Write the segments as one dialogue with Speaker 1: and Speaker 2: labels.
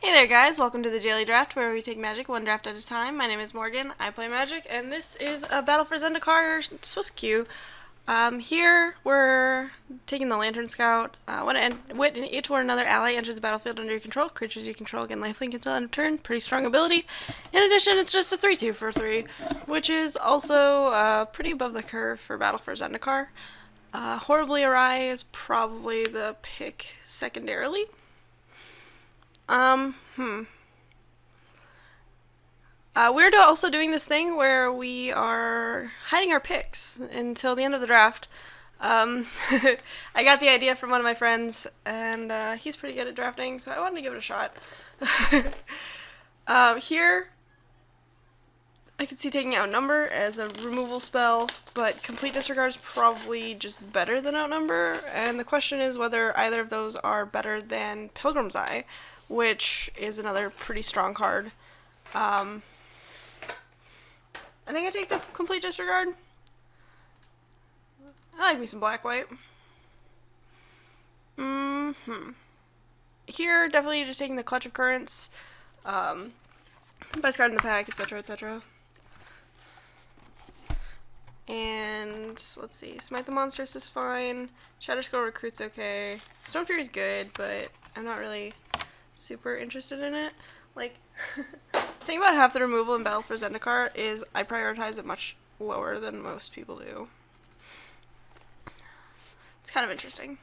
Speaker 1: Hey there guys, welcome to the Daily Draft where we take Magic one draft at a time. My name is Morgan, I play Magic, and this is a Battle for Zendikar Swiss queue. Here we're taking the Lantern Scout. When each or another ally enters the battlefield under your control, creatures you control get lifelink until end of turn. Pretty strong ability. In addition, it's just a 3/2 for 3, which is also pretty above the curve for Battle for Zendikar. Horribly Awry is probably the pick secondarily. Um, hmm. We're also doing this thing where we are hiding our picks until the end of the draft. I got the idea from one of my friends, and he's pretty good at drafting, so I wanted to give it a shot. Here, I could see taking Outnumber as a removal spell, but Complete Disregard is probably just better than Outnumber, and the question is whether either of those are better than Pilgrim's Eye, which is another pretty strong card. I think I take the Complete Disregard. I like me some black-white. Here, definitely just taking the Clutch of Currents. Best card in the pack, etc., etc. And, let's see, Smite the Monstrous is fine. Shadow Skull Recruit's okay. Storm Fury's good, but I'm not really super interested in it. Like, the thing about half the removal in Battle for Zendikar is I prioritize it much lower than most people do. It's kind of interesting.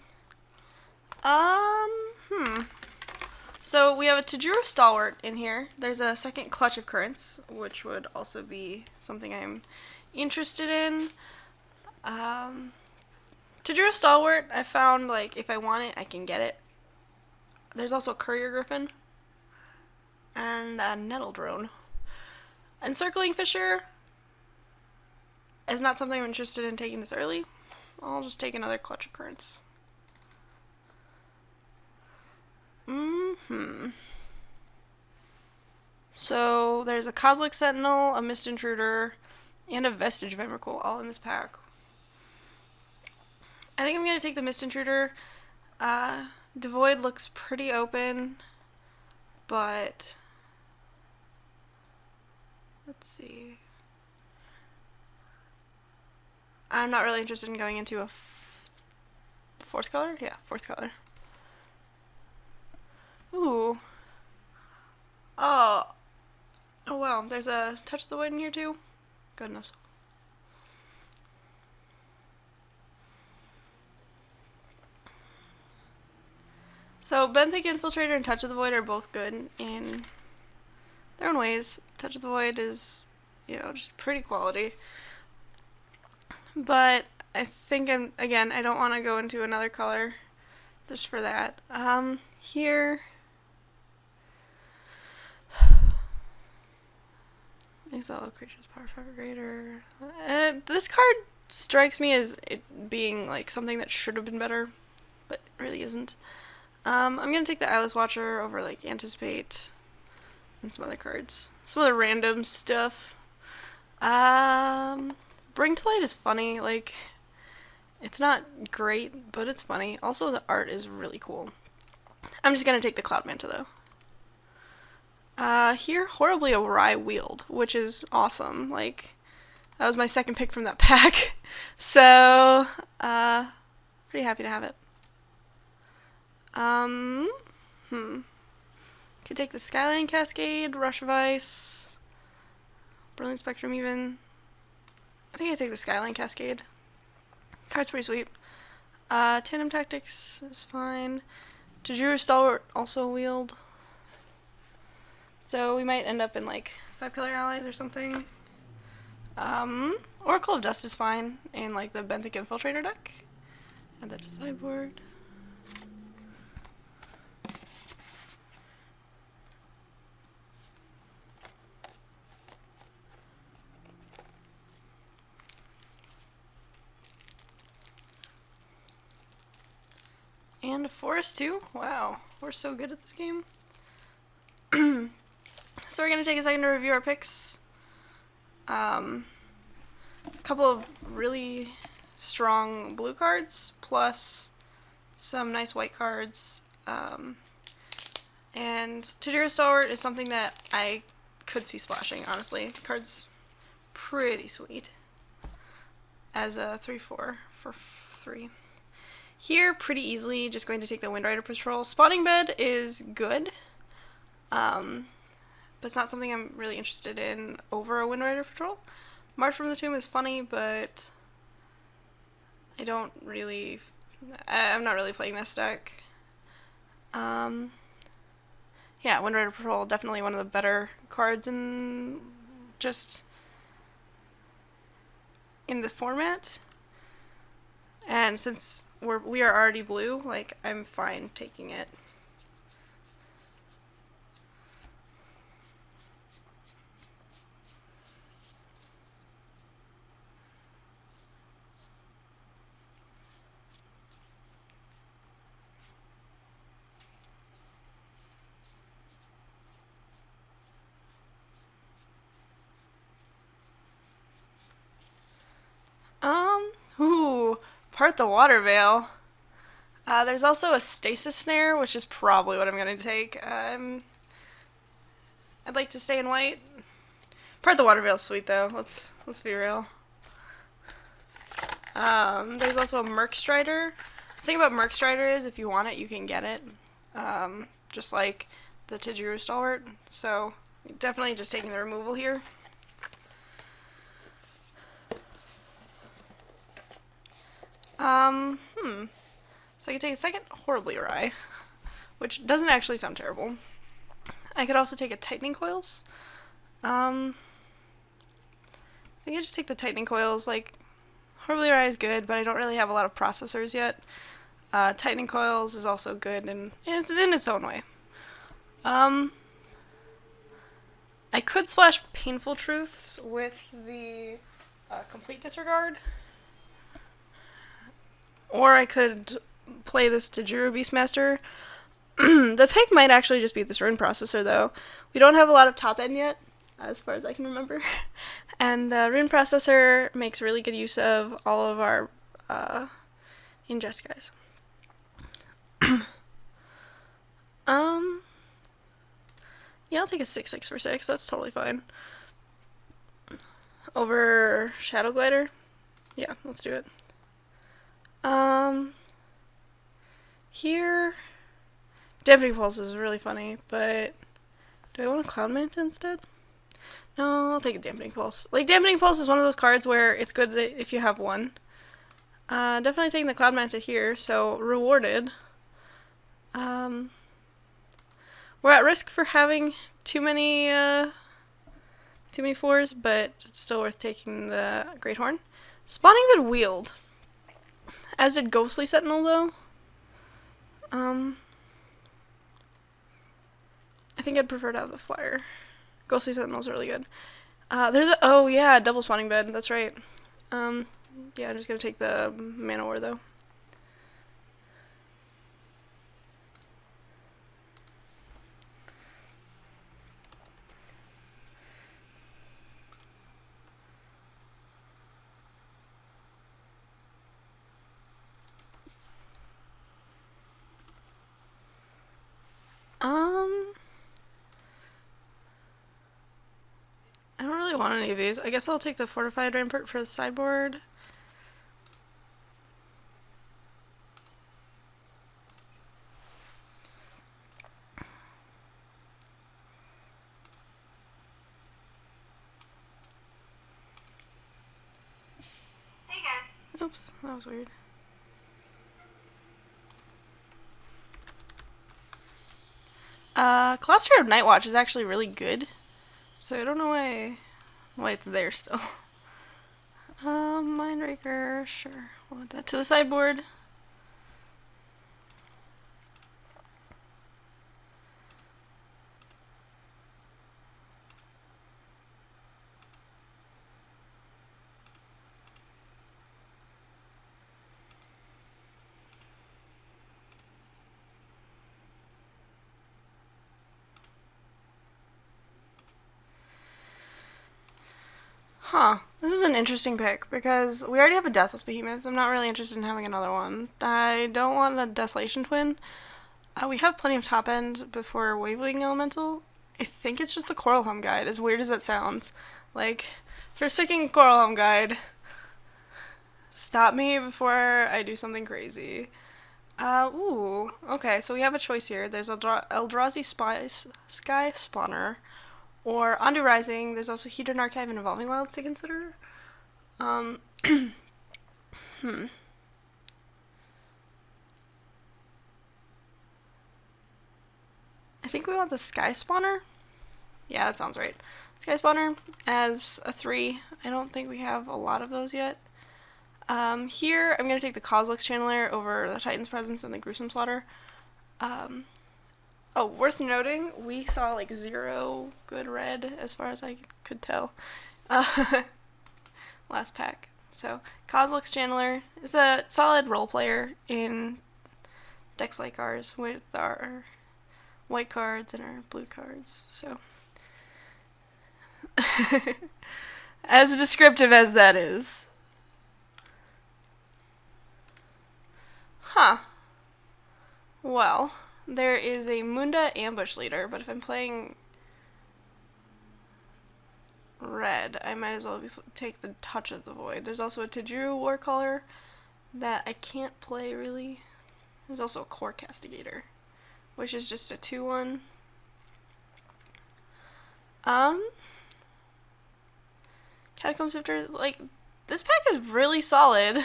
Speaker 1: So we have a Tajuru Stalwart in here. There's a second Clutch of Currents, which would also be something I'm interested in. Tajuru Stalwart, I found, like, if I want it, I can get it. There's also a Courier Griffin and a Nettle Drone. Encircling Fisher is not something I'm interested in taking this early. I'll just take another Clutch of Currents. So there's a Kozilek Sentinel, a Mist Intruder, and a Vestige of Emrakul all in this pack. I think I'm going to take the Mist Intruder. Devoid looks pretty open, but let's see. I'm not really interested in going into a fourth color? Yeah, fourth color. Ooh. Oh. Oh wow, there's a Touch of the Void in here too? Goodness. So Benthic Infiltrator and Touch of the Void are both good in their own ways. Touch of the Void is, just pretty quality. But I think I don't want to go into another color just for that. Here, exile creature's power 5 or greater. This card strikes me as it being like something that should have been better, but it really isn't. I'm gonna take the Eyeless Watcher over like Anticipate and some other cards. Some other random stuff. Bring to Light is funny. Like, it's not great, but it's funny. Also, the art is really cool. I'm just gonna take the Cloud Manta though. Here, Horribly Awry Wield, which is awesome. Like, that was my second pick from that pack. So, pretty happy to have it. Could take the Skyline Cascade, Rush of Ice, Brilliant Spectrum even. I think I take the Skyline Cascade. Card's pretty sweet. Tandem Tactics is fine. Tajuru Stalwart also wield. So we might end up in like 5-color allies or something. Oracle of Dust is fine in like the Benthic Infiltrator deck. Add that to sideboard. And a Forest too? Wow, we're so good at this game. So we're going to take a second to review our picks. A couple of really strong blue cards, plus some nice white cards. And Tajiro Stalwart is something that I could see splashing, honestly. The card's pretty sweet. As a 3/4 for 3. Here, pretty easily, just going to take the Windrider Patrol. Spawning Bed is good, but it's not something I'm really interested in over a Windrider Patrol. March from the Tomb is funny, but I'm not really playing this deck. Yeah, Windrider Patrol, definitely one of the better cards in the format. And since we are already blue, like, I'm fine taking it. Part the Water Veil. There's also a Stasis Snare, which is probably what I'm going to take. I'd like to stay in white. Part the Water Veil's sweet, though. Let's be real. There's also a Merc Strider. The thing about Merc Strider is if you want it, you can get it. Just like the Tajiro Stalwart. So, definitely just taking the removal here. So I could take a second Horribly Awry, which doesn't actually sound terrible. I could also take a Tightening Coils. I think I just take the Tightening Coils. Like, Horribly Awry is good, but I don't really have a lot of processors yet. Tightening Coils is also good in its own way. I could splash Painful Truths with the Complete Disregard. Or I could play this Tajiro Beastmaster. The pick might actually just be this Rune Processor, though. We don't have a lot of top end yet, as far as I can remember. And Rune Processor makes really good use of all of our ingest guys. Yeah, I'll take a 6/6 for 6. That's totally fine. Over Shadow Glider? Yeah, let's do it. Here, Dampening Pulse is really funny, but do I want a Cloud Manta instead? No, I'll take a Dampening Pulse. Like, Dampening Pulse is one of those cards where it's good that if you have one. Definitely taking the Cloud Manta here, so rewarded. We're at risk for having too many 4s, but it's still worth taking the Great Horn. Spawning Bed Wield. As did Ghostly Sentinel, though. I think I'd prefer to have the Flyer. Ghostly Sentinel's really good. Double Spawning Bed, that's right. Yeah, I'm just gonna take the Manowar, though. I don't really want any of these. I guess I'll take the Fortified Rampart for the sideboard. Hey again. Oops, that was weird. Cluster of Nightwatch is actually really good, so I don't know why it's there still. Mindraker, sure. We'll put that to the sideboard. Huh. This is an interesting pick, because we already have a Deathless Behemoth. I'm not really interested in having another one. I don't want a Desolation Twin. We have plenty of top end before Wavewing Elemental. I think it's just the Coral Helm Guide, as weird as that sounds. Like, first picking Coral Helm Guide. Stop me before I do something crazy. Ooh. Okay, so we have a choice here. There's Eldrazi Sky Spawner, or Ondu Rising. There's also Hedron Archive and Evolving Wilds to consider. I think we want the Sky Spawner. Yeah, that sounds right. Sky Spawner as a 3. I don't think we have a lot of those yet. Here, I'm going to take the Kozilek's Channeler over the Titan's Presence and the Gruesome Slaughter. Oh, worth noting, we saw like 0 good red as far as I could tell. Last pack. So, Kozilek's Channeler is a solid role player in decks like ours with our white cards and our blue cards. So, as descriptive as that is. Huh. Well, there is a Munda Ambush Leader, but if I'm playing red, I might as well take the Touch of the Void. There's also a Tajuru Warcaller that I can't play, really. There's also a Core Castigator, which is just a 2/1. Catacomb Sifter, like, this pack is really solid.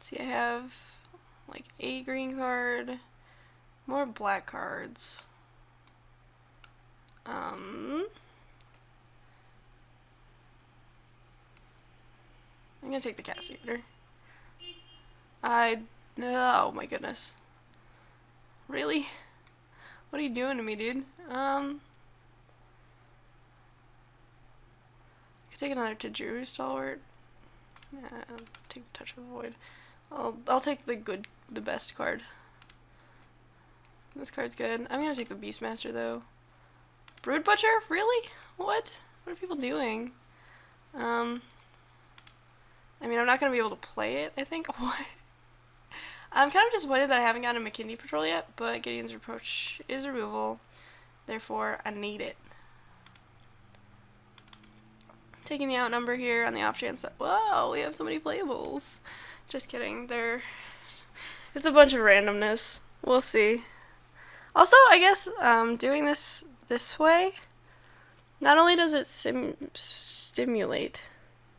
Speaker 1: See, I have, like, a green card, more black cards. I'm gonna take the Castigator. Oh my goodness. Really? What are you doing to me, dude? Could take another Tajuru Stalwart. I'll take the Touch of the Void. I'll take the best card. This card's good. I'm gonna take the Beastmaster though. Brood Butcher? Really? What? What are people doing? I mean, I'm not gonna be able to play it, I think. What? I'm kind of disappointed that I haven't gotten a McKinney Patrol yet, but Gideon's Reproach is removal. Therefore, I need it. Taking the outnumber here on the off chance that, whoa, we have so many playables. Just kidding. It's a bunch of randomness. We'll see. Also, I guess doing this way, not only does it stimulate.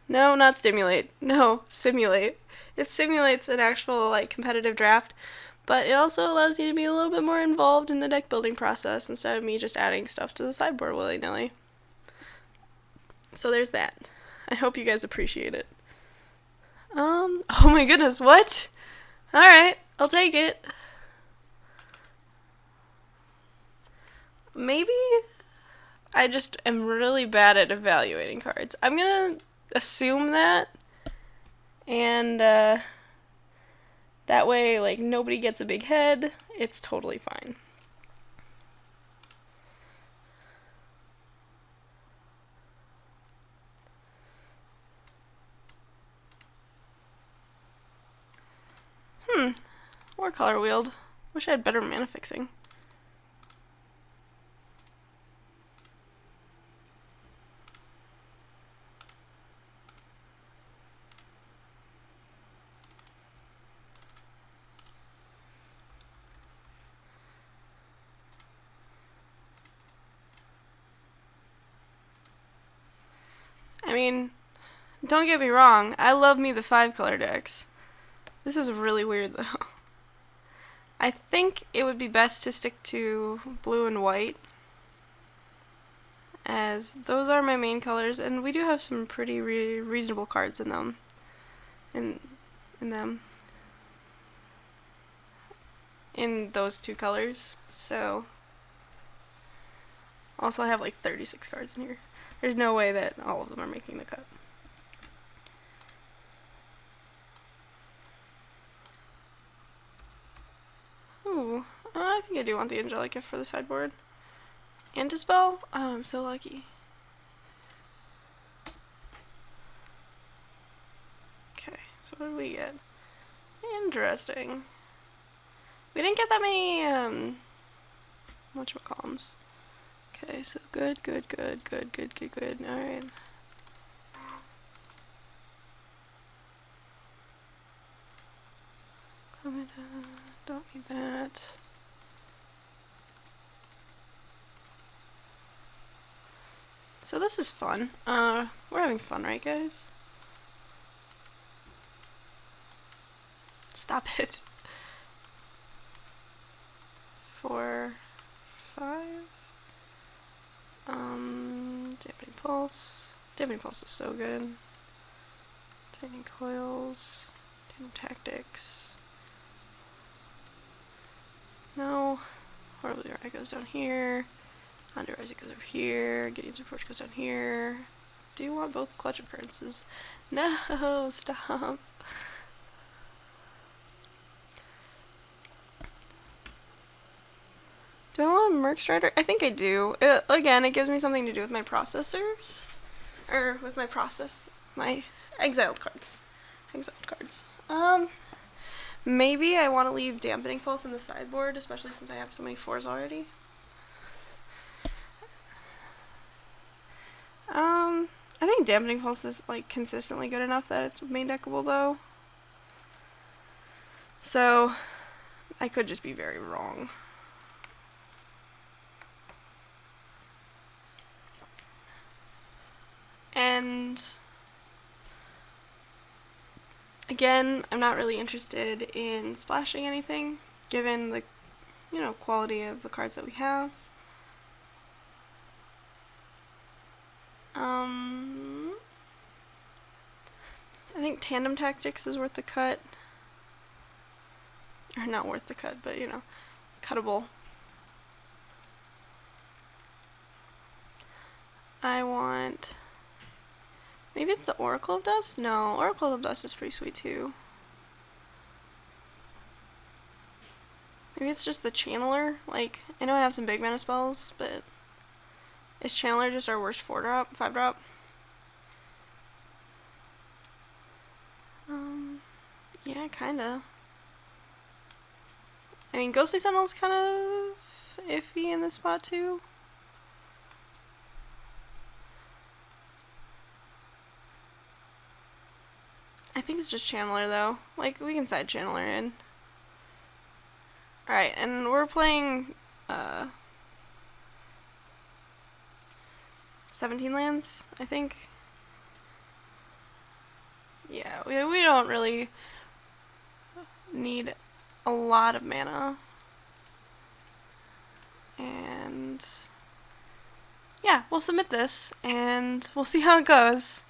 Speaker 1: No, not stimulate. No, simulate. It simulates an actual like competitive draft, but it also allows you to be a little bit more involved in the deck building process instead of me just adding stuff to the sideboard willy-nilly. So there's that. I hope you guys appreciate it. Oh my goodness, what? Alright, I'll take it. Maybe I just am really bad at evaluating cards. I'm gonna assume that, and that way, like, nobody gets a big head. It's totally fine. Or color wield. Wish I had better mana fixing. I mean, don't get me wrong, I love me the 5-color decks. This is really weird though. I think it would be best to stick to blue and white, as those are my main colors, and we do have some pretty reasonable cards in them. In those 2 colors. So also I have like 36 cards in here. There's no way that all of them are making the cut. Ooh, I think I do want the Angelic Gift for the sideboard. Antispell? Oh, I'm so lucky. Okay. What did we get? Interesting. We didn't get that many, whatchamacallums. Okay, so good. Alright. Don't need that. So this is fun. We're having fun, right, guys? Stop it. 4, 5. Dampening pulse. Dampening pulse is so good. Tightening coils. Tandem tactics. No. Horribly right goes down here. Underrise it goes over here. Gideon's approach goes down here. Do you want both clutch occurrences? No, stop. Do I want a Merc Strider? I think I do. Again, it gives me something to do with my processors. Or with my exiled cards. Maybe I want to leave Dampening Pulse in the sideboard, especially since I have so many 4s already. I think Dampening Pulse is like consistently good enough that it's main deckable though. So I could just be very wrong. And again, I'm not really interested in splashing anything, given the, quality of the cards that we have. I think Tandem Tactics is worth the cut. Or not worth the cut, but, cuttable. I want... Maybe it's the Oracle of Dust? No, Oracle of Dust is pretty sweet too. Maybe it's just the Channeler. Like, I know I have some big mana spells, but is Channeler just our worst 4-drop, 5-drop? Yeah, kinda. I mean, Ghostly Sentinel's kind of iffy in this spot too. I think it's just Channeler though. Like, we can side Channeler in. Alright, and we're playing 17 lands, I think. Yeah, we don't really need a lot of mana. And yeah, we'll submit this and we'll see how it goes.